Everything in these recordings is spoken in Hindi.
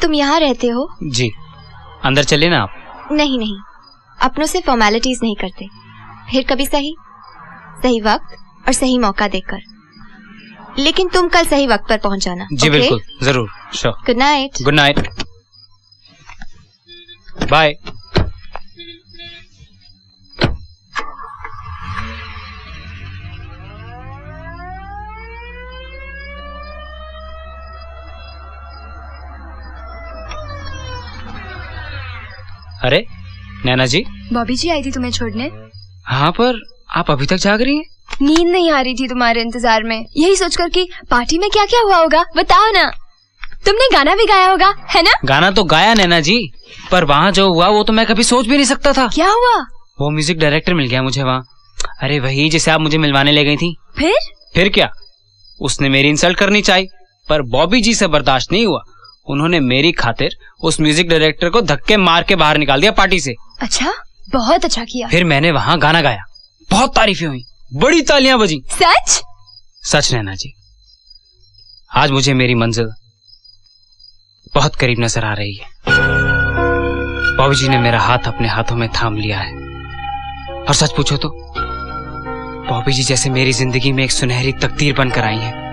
तुम यहाँ रहते हो? जी। अंदर चलिए ना आप। नहीं नहीं, अपनों से फॉर्मेलिटीज नहीं करते। फिर कभी सही वक्त और सही मौका देकर। लेकिन तुम कल सही वक्त पर पहुंच जाना। जी बिल्कुल, जरूर। Sure. Good night. Good night. Bye. अरे नैना जी। बॉबी जी आई थी तुम्हें छोड़ने। हाँ, पर आप अभी तक जाग रही हैं? नींद नहीं आ रही थी तुम्हारे इंतजार में, यही सोचकर कि पार्टी में क्या क्या हुआ होगा बताओ ना। तुमने गाना भी गाया होगा, है ना? गाना तो गाया नैना जी, पर वहाँ जो हुआ वो तो मैं कभी सोच भी नहीं सकता था। क्या हुआ? वो म्यूजिक डायरेक्टर मिल गया मुझे वहाँ। अरे वही जिसे आप मुझे मिलवाने ले गई थी। फिर क्या, उसने मेरी इंसल्ट करनी चाहिए, पर बॉबी जी से बर्दाश्त नहीं हुआ। उन्होंने मेरी खातिर उस म्यूजिक डायरेक्टर को धक्के मार के बाहर निकाल दिया पार्टी से। अच्छा, बहुत अच्छा किया। फिर मैंने वहाँ गाना गाया, बहुत तारीफें हुई, बड़ी तालियां बजी। सच? सच नैना जी। आज मुझे मेरी मंजिल बहुत करीब नजर आ रही है। बॉबी जी ने मेरा हाथ अपने हाथों में थाम लिया है। और सच पूछो तो बॉबी जी जैसे मेरी जिंदगी में एक सुनहरी तकदीर बनकर आई हैं।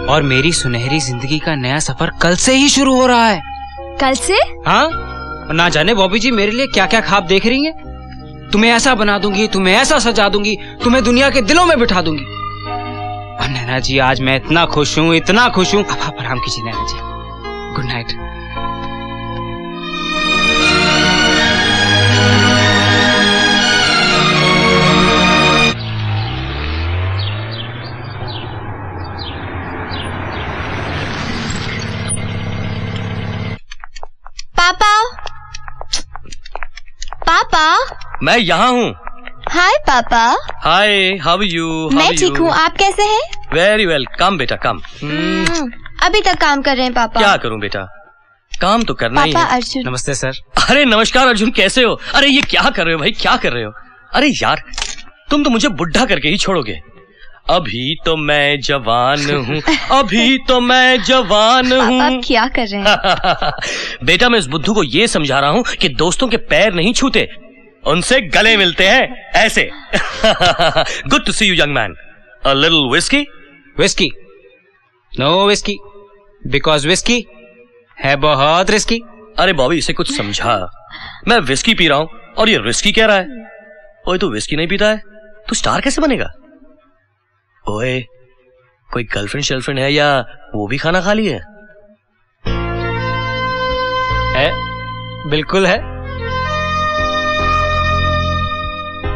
और मेरी सुनहरी जिंदगी का नया सफर कल से ही शुरू हो रहा है। कल से? हाँ, ना जाने बॉबी जी मेरे लिए क्या क्या ख्वाब देख रही हैं। तुम्हें ऐसा बना दूंगी, तुम्हें ऐसा सजा दूंगी, तुम्हें दुनिया के दिलों में बिठा दूंगी। और नैना जी आज मैं इतना खुश हूँ, इतना खुश हूँ। अब आप आराम कीजिए नैना जी। Good night. पापा, मैं यहाँ हूँ। हाय पापा। हाय, हाउ यू? मैं ठीक हूँ, आप कैसे हैं? वेरी वेल, कम बेटा कम। अभी तक काम कर रहे हैं पापा? क्या करूँ बेटा, काम तो करना ही है। पापा अर्जुन। नमस्ते सर। अरे नमस्कार अर्जुन, कैसे हो? अरे ये क्या कर रहे हो भाई, क्या कर रहे हो? अरे यार तुम तो मुझे बुढ़ा करके ही छोड़ोगे। अभी तो मैं जवान हूँ, अभी तो मैं जवान हूँ। पापा क्या कर रहे हैं? बेटा मैं इस बुद्धू को ये समझा रहा हूँ कि दोस्तों के पैर नहीं छूते, उनसे गले मिलते हैं ऐसे। Good to see you young man. A little whisky? Whisky? No whisky, because whisky है बहुत रिस्की। अरे बॉबी इसे कुछ समझा, मैं विस्की पी रहा हूँ और ये रिस्की कह रहा है। ओए तू विस्की नहीं पीता है तो स्टार कैसे बनेगा? ओए कोई गर्लफ्रेंड शर्लफ्रेंड है या वो भी खाना खा ली है? बिल्कुल है।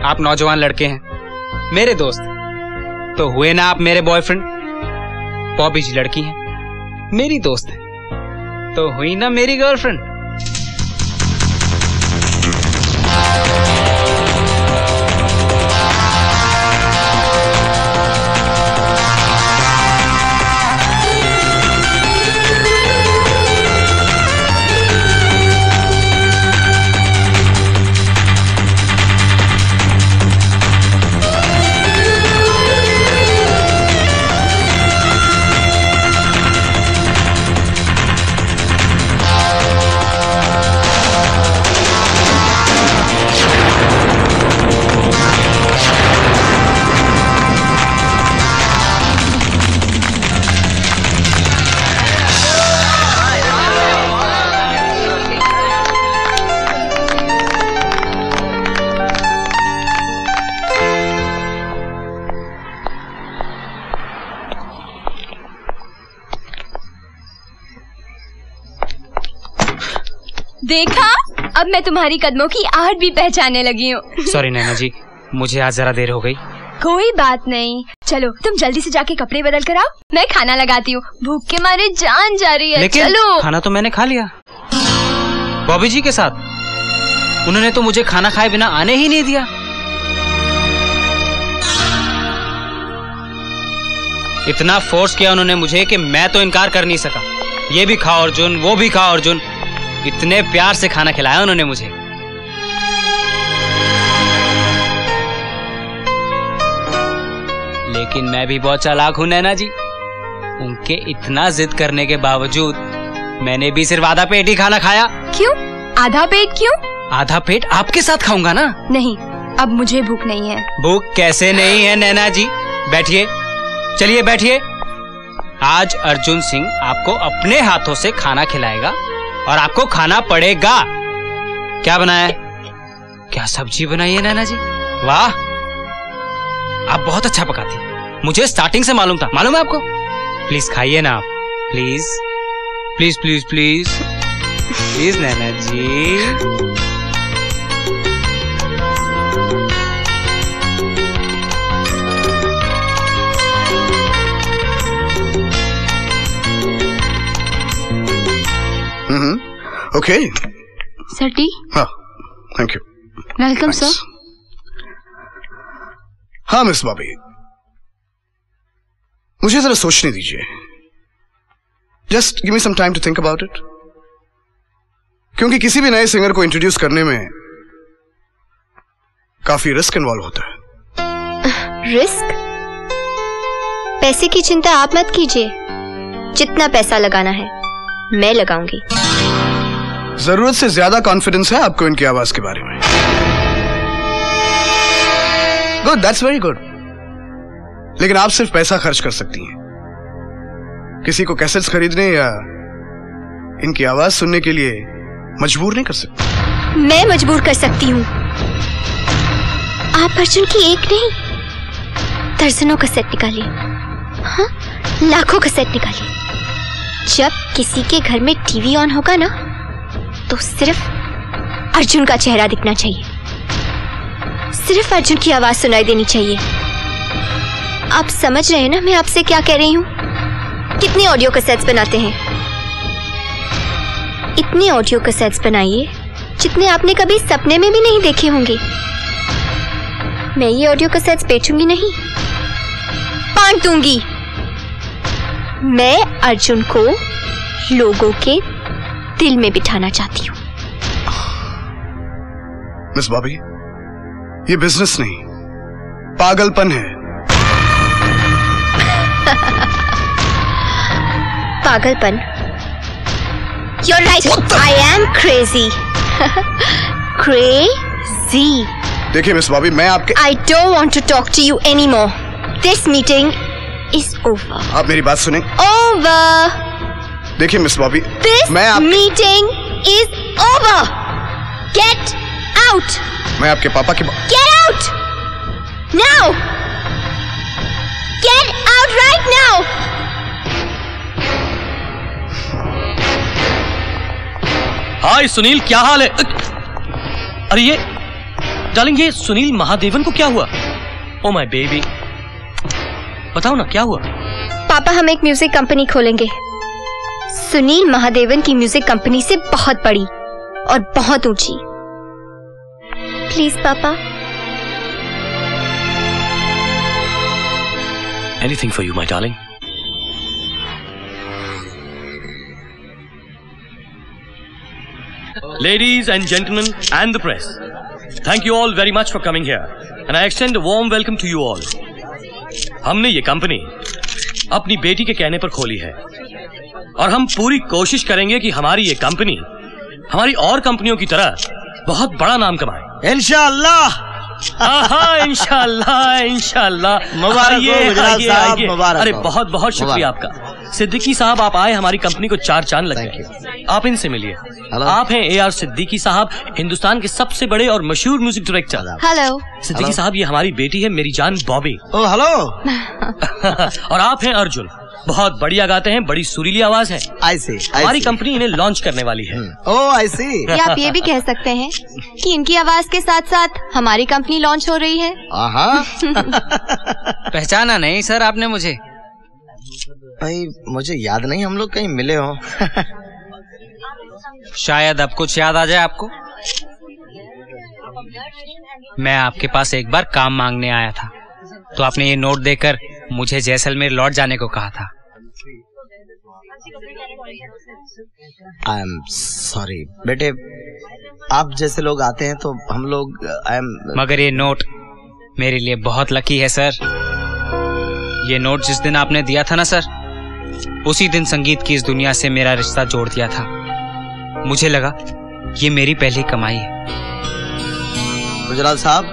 आप नौजवान लड़के हैं, मेरे दोस्त, तो हुए ना आप मेरे बॉयफ्रेंड। बॉबी जी लड़की हैं, मेरी दोस्त है, तो हुई ना मेरी गर्लफ्रेंड। देखा, अब मैं तुम्हारी कदमों की आहट भी पहचानने लगी हूँ। सॉरी नैना जी, मुझे आज जरा देर हो गई। कोई बात नहीं, चलो तुम जल्दी से जाके कपड़े बदल कर आओ, मैं खाना लगाती हूँ, भूख के मारे जान जा रही है। लेकिन चलो। खाना तो मैंने खा लिया बॉबी जी के साथ, उन्होंने तो मुझे खाना खाए बिना आने ही नहीं दिया। इतना फोर्स किया उन्होंने मुझे कि मैं तो इनकार कर नहीं सका। ये भी खाओ अर्जुन, वो भी खाओ अर्जुन, इतने प्यार से खाना खिलाया उन्होंने मुझे। लेकिन मैं भी बहुत चालाक हूँ नैना जी। उनके इतना जिद करने के बावजूद मैंने भी सिर्फ आधा पेट ही खाना खाया। क्यों आधा पेट? क्यों आधा पेट आपके साथ खाऊंगा ना। नहीं, अब मुझे भूख नहीं है। भूख कैसे नहीं है नैना जी? बैठिए, चलिए बैठिए। आज अर्जुन सिंह आपको अपने हाथों से खाना खिलाएगा और आपको खाना पड़ेगा। क्या बनाया है? क्या सब्जी बनाई है नैना जी? वाह, आप बहुत अच्छा पकाती हैं। मुझे स्टार्टिंग से मालूम था। मालूम है आपको? प्लीज खाइए ना आप, please please please please please Naina ji. Okay sir tea. हाँ, थैंक यू। Welcome sir. हाँ मिस बॉबी, मुझे जरा सोचने दीजिए। Just give me some time to think about it. क्योंकि किसी भी नए सिंगर को इंट्रोड्यूस करने में काफी रिस्क इन्वॉल्व होता है। रिस्क? पैसे की चिंता आप मत कीजिए। जितना पैसा लगाना है मैं लगाऊंगी। जरूरत से ज्यादा कॉन्फिडेंस है आपको इनकी आवाज के बारे में। Good, that's very good. लेकिन आप सिर्फ पैसा खर्च कर सकती हैं। किसी को कैसेट्स खरीदने या इनकी आवाज सुनने के लिए मजबूर नहीं कर सकती। मैं मजबूर कर सकती हूँ। आप अर्जुन की एक नहीं दर्जनों कैसेट निकालिए, हाँ, लाखों कैसेट निकालिए। जब किसी के घर में टीवी ऑन होगा ना, तो सिर्फ अर्जुन का चेहरा दिखना चाहिए, सिर्फ अर्जुन की आवाज सुनाई देनी चाहिए। आप समझ रहे हैं ना मैं आपसे क्या कह रही हूँ? कितने ऑडियो कैसेट्स बनाते हैं? इतने ऑडियो कैसेट्स बनाइए जितने आपने कभी सपने में भी नहीं देखे होंगे। मैं ये ऑडियो कैसेट्स बेचूंगी नहीं, बांट दूंगी। मैं अर्जुन को लोगों के दिल में बिठाना चाहती हूँ। मिस बॉबी, ये बिजनेस नहीं, पागलपन है। पागलपन? You're right. I am crazy. Crazy. देखिए मिस बॉबी, मैं आपके I don't want to talk to you anymore. This meeting is over. आप मेरी बात सुनें। Over. देखिए miss Bobby, This meeting is over. Get out. मैं आपके पापा की Get out. Now. Get out right now. हाय सुनील, क्या हाल है? अरे ये डार्लिंग, ये सुनील महादेवन को क्या हुआ? ओ माय बेबी, बताओ ना क्या हुआ? पापा, हम एक म्यूजिक कंपनी खोलेंगे। सुनील महादेवन की म्यूजिक कंपनी से बहुत बड़ी और बहुत ऊंची। प्लीज पापा। Anything for you my darling. Ladies and gentlemen and the press, thank you all very much for coming here and I extend a warm welcome to you all. हमने ये कंपनी अपनी बेटी के कहने पर खोली है और हम पूरी कोशिश करेंगे कि हमारी ये कंपनी हमारी और कंपनियों की तरह बहुत बड़ा नाम कमाए। इंशाअल्लाह। इंशाअल्लाह इंशाअल्लाह। मुबारक हो गुजरात साहब, मुबारक। अरे बहुत बहुत शुक्रिया आपका। सिद्दीकी साहब, आप आए, हमारी कंपनी को 4 चांद लग गए। आप इनसे मिलिए। आप हैं AR सिद्दीकी साहब, हिंदुस्तान के सबसे बड़े और मशहूर म्यूजिक डायरेक्टर। हेलो सिद्दीकी साहब, ये हमारी बेटी है मेरी जान बॉबी। ओ हेलो। और आप हैं अर्जुन, बहुत बढ़िया गाते हैं, बड़ी सुरीली आवाज है। हमारी कंपनी इन्हें लॉन्च करने वाली है। ओह आई सी। या आप ये भी कह सकते हैं कि इनकी आवाज के साथ साथ हमारी कंपनी लॉन्च हो रही है। पहचाना नहीं सर आपने मुझे? भाई मुझे याद नहीं, हम लोग कहीं मिले हो। शायद अब कुछ याद आ जाए आपको। मैं आपके पास एक बार काम मांगने आया था, तो आपने ये नोट देकर मुझे जैसलमेर लौट जाने को कहा था। आई एम सॉरी बेटे, आप जैसे लोग आते हैं तो हम लोग मगर ये नोट मेरे लिए बहुत लकी है सर। ये नोट जिस दिन आपने दिया था ना सर, उसी दिन संगीत की इस दुनिया से मेरा रिश्ता जोड़ दिया था। मुझे लगा ये मेरी पहली कमाई है। गुजराल साहब,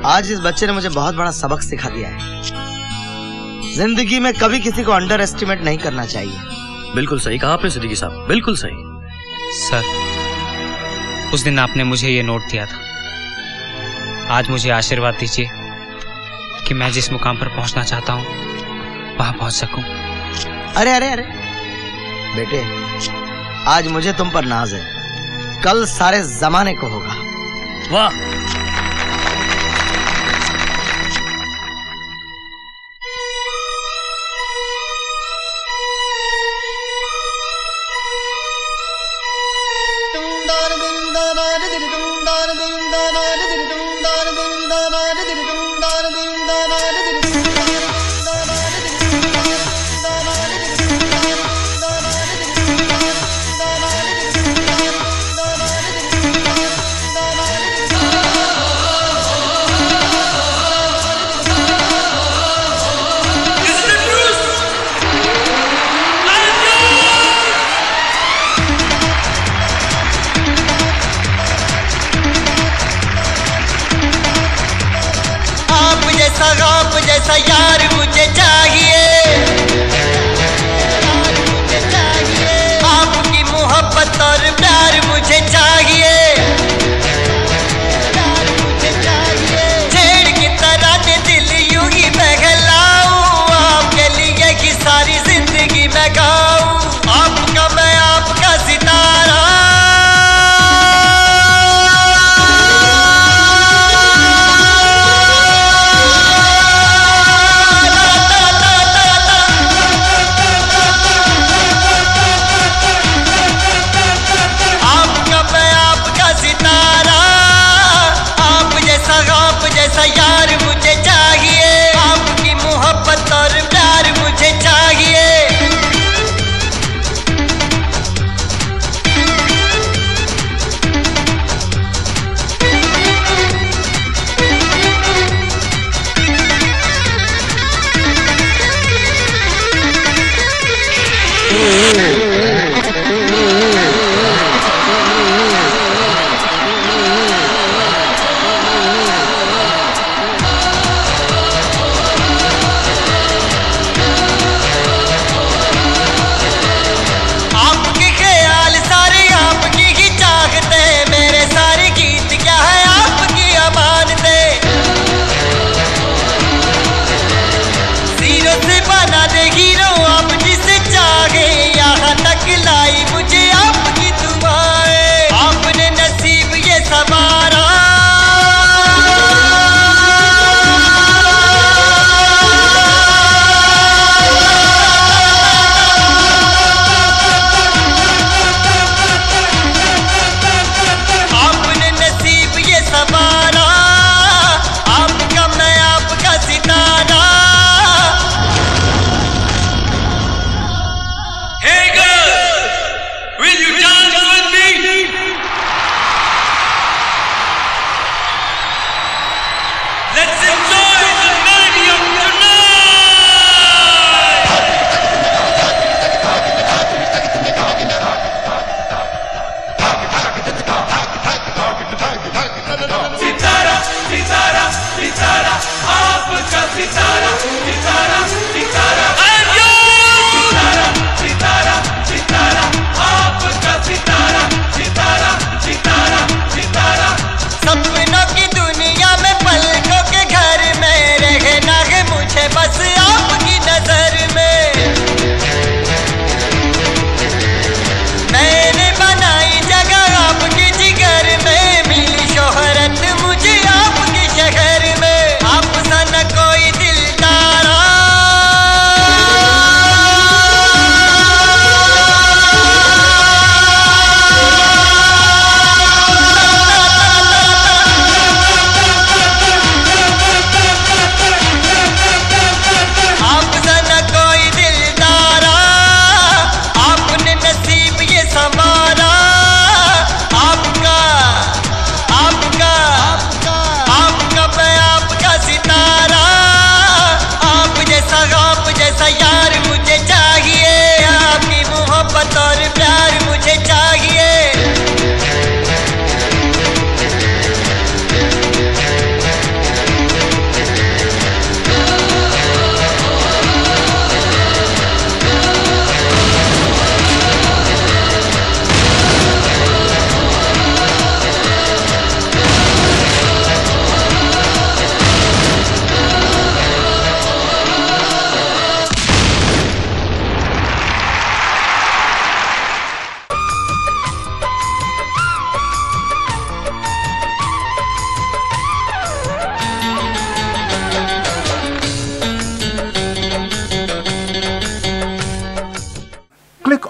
आज इस बच्चे ने मुझे बहुत बड़ा सबक सिखा दिया है। जिंदगी में कभी किसी को अंडर एस्टिमेट नहीं करना चाहिए। बिल्कुल सही कहा आपने सिद्दीकी साहब, बिल्कुल सही। सर, उस दिन आपने मुझे ये नोट दिया था। आज मुझे आशीर्वाद दीजिए कि मैं जिस मुकाम पर पहुंचना चाहता हूं वहां पहुंच सकूं। अरे अरे अरे बेटे, आज मुझे तुम पर नाज है, कल सारे जमाने को होगा। वाह! आप जैसा यार मुझे चाहिए, आपकी मोहब्बत और प्यार मुझे चाहिए। छेड़ की तरह ने दिल यूं ही बहलाऊं, आपके लिए की सारी जिंदगी मैं गाऊं। आपका मैं आपका सितारा,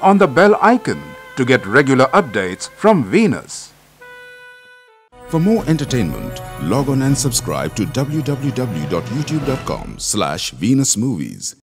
on the bell icon to get regular updates from Venus. For more entertainment, log on and subscribe to www.youtube.com/Venus Movies.